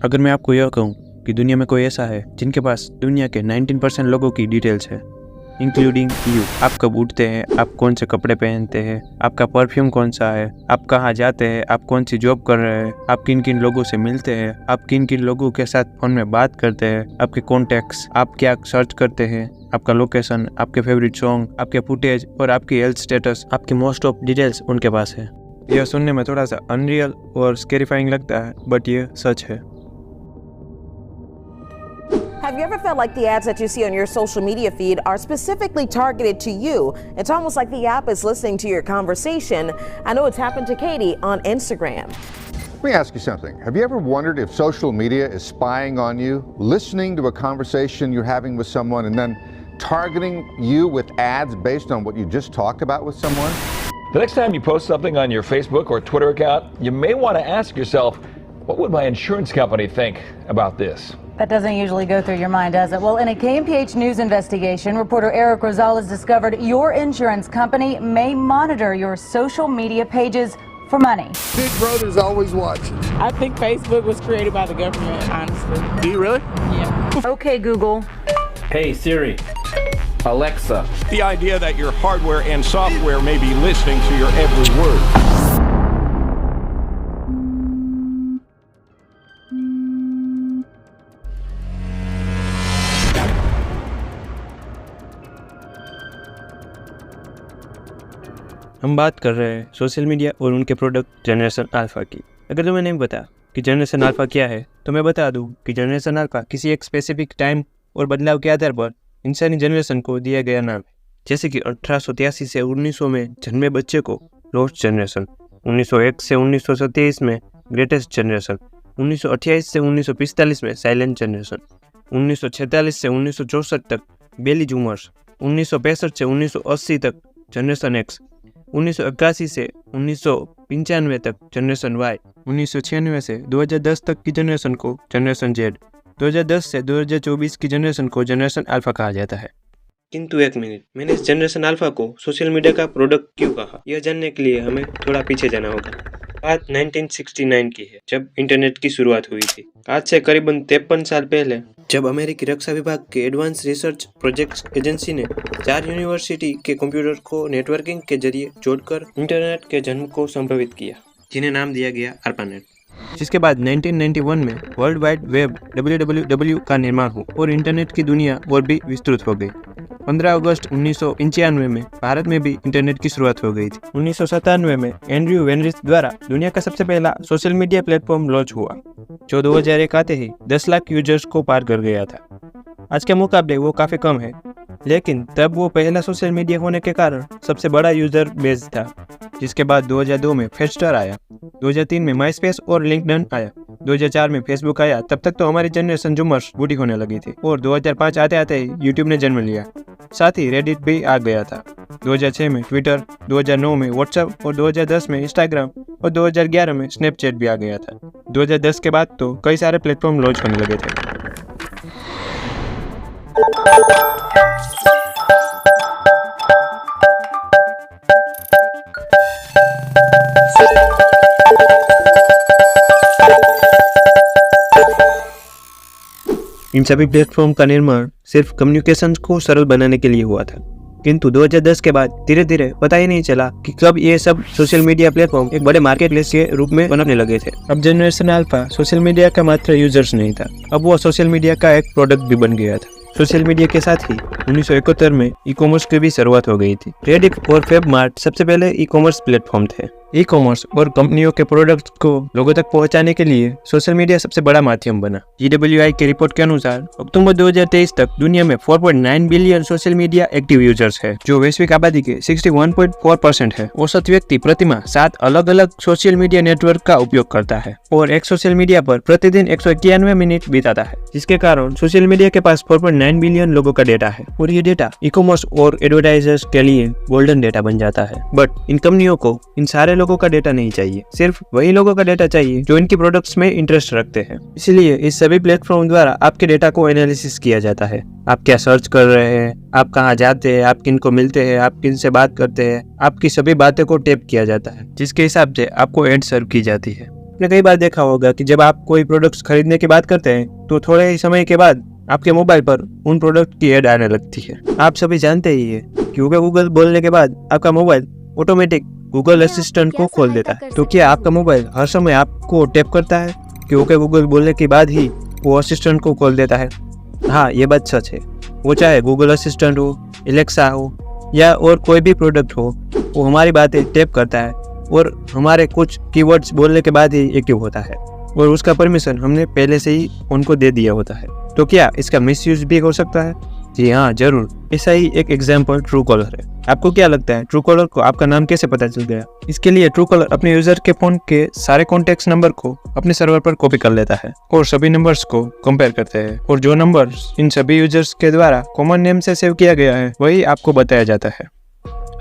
अगर मैं आपको यह कहूँ कि दुनिया में कोई ऐसा है जिनके पास दुनिया के 19% लोगों की डिटेल्स है, इंक्लूडिंग यू। आप कब उठते हैं, आप कौन से कपड़े पहनते हैं, आपका परफ्यूम कौन सा है, आप कहाँ जाते हैं, आप कौन सी जॉब कर रहे हैं, आप किन किन लोगों से मिलते हैं, आप किन किन लोगों के साथ फोन में बात करते हैं, आपके कॉन्टैक्ट्स, आप क्या सर्च करते हैं, आपका लोकेशन, आपके फेवरेट सॉन्ग, आपके फुटेज और आपकी हेल्थ स्टेटस, आपकी मोस्ट ऑफ डिटेल्स उनके पास है। यह सुनने में थोड़ा सा अनरियल और स्कैरिफाइंग लगता है, बट ये सच है। Have you ever felt like the ads that you see on your social media feed are specifically targeted to you? It's almost like the app is listening to your conversation. I know it's happened to Katie on Instagram. Let me ask you something. Have you ever wondered if social media is spying on you, listening to a conversation you're having with someone, and then targeting you with ads based on what you just talked about with someone? The next time you post something on your Facebook or Twitter account, you may want to ask yourself, what would my insurance company think about this? That doesn't usually go through your mind, does it? Well, in a KMPH News investigation, reporter Eric Rosales discovered your insurance company may monitor your social media pages for money. Big Brother's always watching. I think Facebook was created by the government, honestly. Do you really? Yeah. Okay, Google. Hey Siri, Alexa. The idea that your hardware and software may be listening to your every word. हम बात कर रहे हैं social media और उनके product generation alpha की। अगर तुम्हें नहीं पता कि जनरेशन अल्फा क्या है तो मैं बता दूं कि जनरेशन अल्फा किसी एक स्पेसिफिक टाइम और बदलाव के आधार पर इंसानी जनरेशन को दिया गया नाम है। जैसे कि 1883 से 1900 में जन्मे बच्चे को लोस्ट जनरेशन, 1901 से 1927 में ग्रेटेस्ट जनरेशन, 1928 से 1945 में साइलेंट जनरेशन, 1946 से 1964 तक बेली जूमर्स, 1965 से 1980 तक जनरेशन एक्स, 1981 से 1995 तक जनरेशन वाई, 1996 से 2010 तक की जनरेशन को जनरेशन जेड, 2010 से 2024 की जनरेशन को जनरेशन अल्फा कहा जाता है। किंतु एक मिनट, मैंने इस जनरेशन अल्फा को सोशल मीडिया का प्रोडक्ट क्यों कहा, यह जानने के लिए हमें थोड़ा पीछे जाना होगा। बात 1969 की है, जब इंटरनेट की शुरुआत हुई थी। आज से करीबन 53 साल पहले, जब अमेरिकी रक्षा विभाग के एडवांस रिसर्च प्रोजेक्ट्स एजेंसी ने 4 यूनिवर्सिटी के कंप्यूटर को नेटवर्किंग के जरिए जोड़कर इंटरनेट के जन्म को संभवित किया, जिन्हें नाम दिया गया ARPANET। जिसके बाद 1991 में वर्ल्ड वाइड वेब WWW का निर्माण हुआ और इंटरनेट की दुनिया और भी विस्तृत हो गई। 15 अगस्त 1995 में भारत में भी इंटरनेट की शुरुआत हो गई थी। 1997 में एंड्रयू वेनरिच द्वारा दुनिया का सबसे पहला सोशल मीडिया प्लेटफॉर्म लॉन्च हुआ, जो 2001 आते ही 10 लाख यूजर्स को पार कर गया था। आज के मुकाबले वो काफी कम है, लेकिन तब वो पहला सोशल मीडिया होने के कारण सबसे बड़ा यूजर बेस था। जिसके बाद 2002 में फेस्टर आया, 2003 में माइस्पेस और लिंक्डइन आया, 2004 में फेसबुक आया। तब तक तो हमारी जनरेशन जूमर्स बूढ़ी होने लगी थी और 2005 आते आते ही यूट्यूब ने जन्म लिया। साथ ही रेडिट भी आ गया था। 2006 में ट्विटर, 2009 में व्हाट्सएप और 2010 में इंस्टाग्राम और 2011 में स्नैपचैट भी आ गया था। 2010 के बाद तो कई सारे प्लेटफॉर्म लॉन्च होने लगे थे। इन सभी प्लेटफॉर्म का निर्माण सिर्फ कम्युनिकेशन को सरल बनाने के लिए हुआ था, किंतु 2010 के बाद धीरे धीरे पता ही नहीं चला कि कब ये सब सोशल मीडिया प्लेटफॉर्म एक बड़े मार्केटप्लेस के रूप में बनने लगे थे। अब जनरेशन अल्फा सोशल मीडिया का मात्र यूजर्स नहीं था, अब वो सोशल मीडिया का एक प्रोडक्ट भी बन गया था। सोशल मीडिया के साथ ही 1971 में ई कॉमर्स की भी शुरुआत हो गई थी। रेडिट और फेबमार्ट सबसे पहले ई कॉमर्स प्लेटफॉर्म थे। ई कॉमर्स और कंपनियों के प्रोडक्ट्स को लोगों तक पहुंचाने के लिए सोशल मीडिया सबसे बड़ा माध्यम बना। GWI के रिपोर्ट के अनुसार अक्टूबर 2023 तक दुनिया में 4.9 billion social media active users है, जो वैश्विक आबादी के 61.4% है। औसत व्यक्ति प्रतिमाह 7 अलग अलग सोशल मीडिया नेटवर्क का उपयोग करता है और एक सोशल मीडिया पर प्रतिदिन 191 मिनट बिताता है, जिसके कारण सोशल मीडिया के पास 4.9 बिलियन लोगों का डेटा है और ये डेटा ई कॉमर्स और एडवर्टाइजर्स के लिए गोल्डन डेटा बन जाता है। बट इन कंपनियों को इन सारे लोगों का डेटा नहीं चाहिए, सिर्फ वही लोगों का डेटा चाहिए जो इनकी प्रोडक्ट्स में इंटरेस्ट रखते हैं। इसलिए इस सभी प्लेटफॉर्म द्वारा आपके डेटा को एनालिसिस किया जाता है। आप क्या सर्च कर रहे हैं, आप कहाँ जाते हैं, आप किन को मिलते हैं, आप किन से बात करते हैं, आपकी सभी बातें को टेप किया जाता है, जिसके हिसाब से आपको एड सर्व की जाती है। आपने कई बार देखा होगा कि जब आप कोई प्रोडक्ट्स खरीदने की बात करते हैं तो थोड़े ही समय के बाद आपके मोबाइल पर उन प्रोडक्ट की ऐड आने लगती है। आप सभी जानते ही है कि गूगल बोलने के बाद आपका मोबाइल ऑटोमेटिक गूगल असिस्टेंट को खोल देता है। तो क्या आपका मोबाइल हर समय आपको टैप करता है कि ओके गूगल बोलने के बाद ही वो असिस्टेंट को खोल देता है? हाँ, ये बात सच है। वो चाहे गूगल असिस्टेंट हो, एलेक्सा हो या और कोई भी प्रोडक्ट हो, वो हमारी बातें टैप करता है और हमारे कुछ कीवर्ड्स बोलने के बाद ही एक्टिव होता है और उसका परमिशन हमने पहले से ही उनको दे दिया होता है। तो क्या इसका मिसयूज भी हो सकता है? जी हाँ, जरूर। ऐसा ही एक एग्जाम्पल ट्रू कॉलर है। आपको क्या लगता है ट्रू कॉलर को आपका नाम कैसे पता चल गया? इसके लिए ट्रू कॉलर अपने यूजर के फोन के सारे कॉन्टेक्ट नंबर को अपने सर्वर पर कॉपी कर लेता है और सभी नंबर्स को कंपेयर करते हैं और जो नंबर्स इन सभी यूजर्स के द्वारा कॉमन नेम से सेव किया गया है वही आपको बताया जाता है।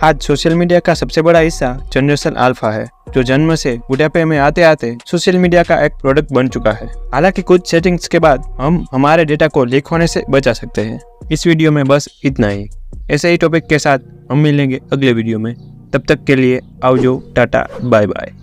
आज सोशल मीडिया का सबसे बड़ा हिस्सा जनरेशन अल्फा है, जो जन्म से बुढ़ापे में आते आते सोशल मीडिया का एक प्रोडक्ट बन चुका है। हालांकि कुछ सेटिंग्स के बाद हम हमारे डेटा को लीक होने से बचा सकते हैं। इस वीडियो में बस इतना ही। ऐसे ही टॉपिक के साथ हम मिलेंगे अगले वीडियो में। तब तक के लिए आवजो, टाटा, बाय बाय।